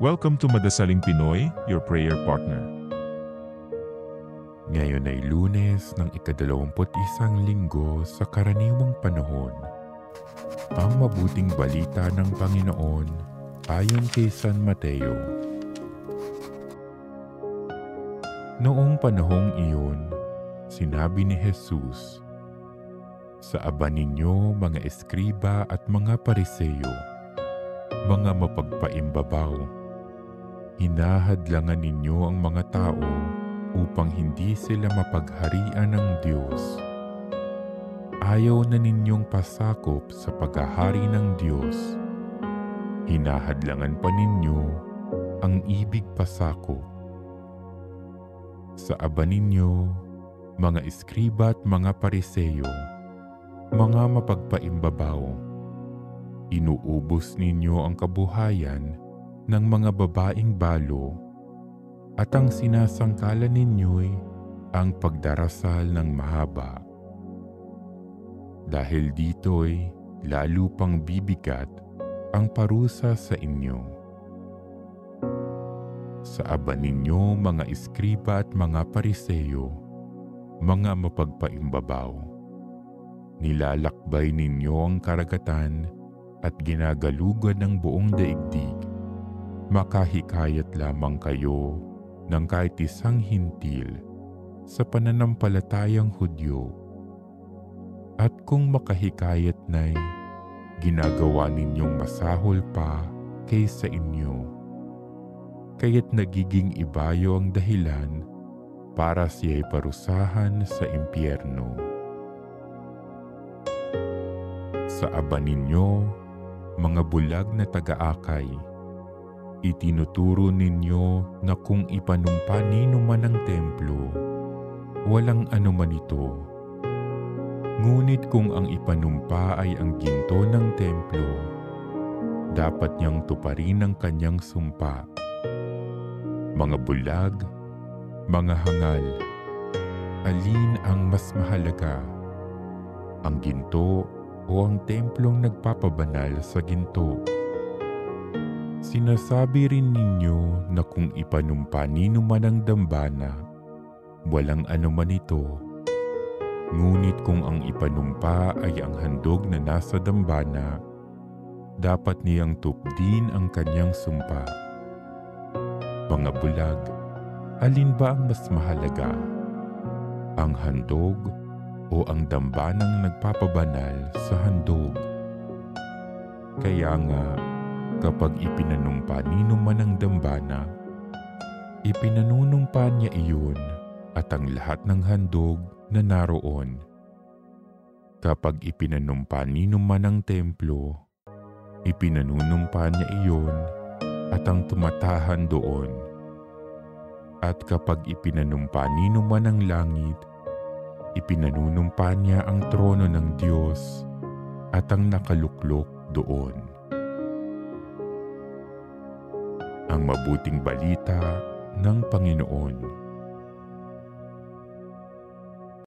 Welcome to Madasaling Pinoy, your prayer partner. Ngayon ay Lunes ng ika-21 linggo sa karaniwang panahon. Ang mabuting balita ng Panginoon ayon kay San Mateo. Noong panahong iyon, sinabi ni Jesus, "Sa aba ninyo mga eskriba at mga pariseyo, mga mapagpaimbabaw, hinahadlangan ninyo ang mga tao upang hindi sila mapagharian ng Diyos. Ayaw na ninyong pasakop sa paghahari ng Diyos. Hinahadlangan pa ninyo ang ibig pasakop. Sa aba ninyo, mga eskriba at mga pariseyo, mga mapagpaimbabaw, inuubos ninyo ang kabuhayan ng mga babaeng balo at ang sinasangkalan ninyo'y ang pagdarasal ng mahaba. Dahil dito'y lalo pang bibigat ang parusa sa inyo. Sa aba ninyo mga eskriba at mga pariseyo, mga mapagpaimbabaw, nilalakbay ninyo ang karagatan at ginagalugan ng buong daigdig. Makahikayat lamang kayo ng kahit isang hintil sa pananampalatayang Hudyo. At kung makahikayat na'y ginagawa ninyong masahol pa kaysa inyo, kaya't nagiging ibayo ang dahilan para siya'y parusahan sa impyerno. Sa aba ninyo, mga bulag na taga-akay, itinuturo ninyo na kung ipanumpa nino man ang templo, walang anuman ito. Ngunit kung ang ipanumpa ay ang ginto ng templo, dapat niyang tuparin ang kanyang sumpa. Mga bulag, mga hangal, alin ang mas mahalaga? Ang ginto o ang templong nagpapabanal sa ginto? Sinasabi rin ninyo na kung ipanumpa nino man ang dambana, walang anuman ito. Ngunit kung ang ipanumpa ay ang handog na nasa dambana, dapat niyang tupdin ang kanyang sumpa. Mga bulag, alin ba ang mas mahalaga? Ang handog o ang dambanang nagpapabanal sa handog? Kaya nga, kapag ipinanumpa nino man ang dambana, ipinanunumpa niya iyon at ang lahat ng handog na naroon. Kapag ipinanumpa nino man ang templo, ipinanunumpa niya iyon at ang tumatahan doon. At kapag ipinanumpa nino man ang langit, ipinanunumpa niya ang trono ng Diyos at ang nakaluklok doon. Ang mabuting balita ng Panginoon.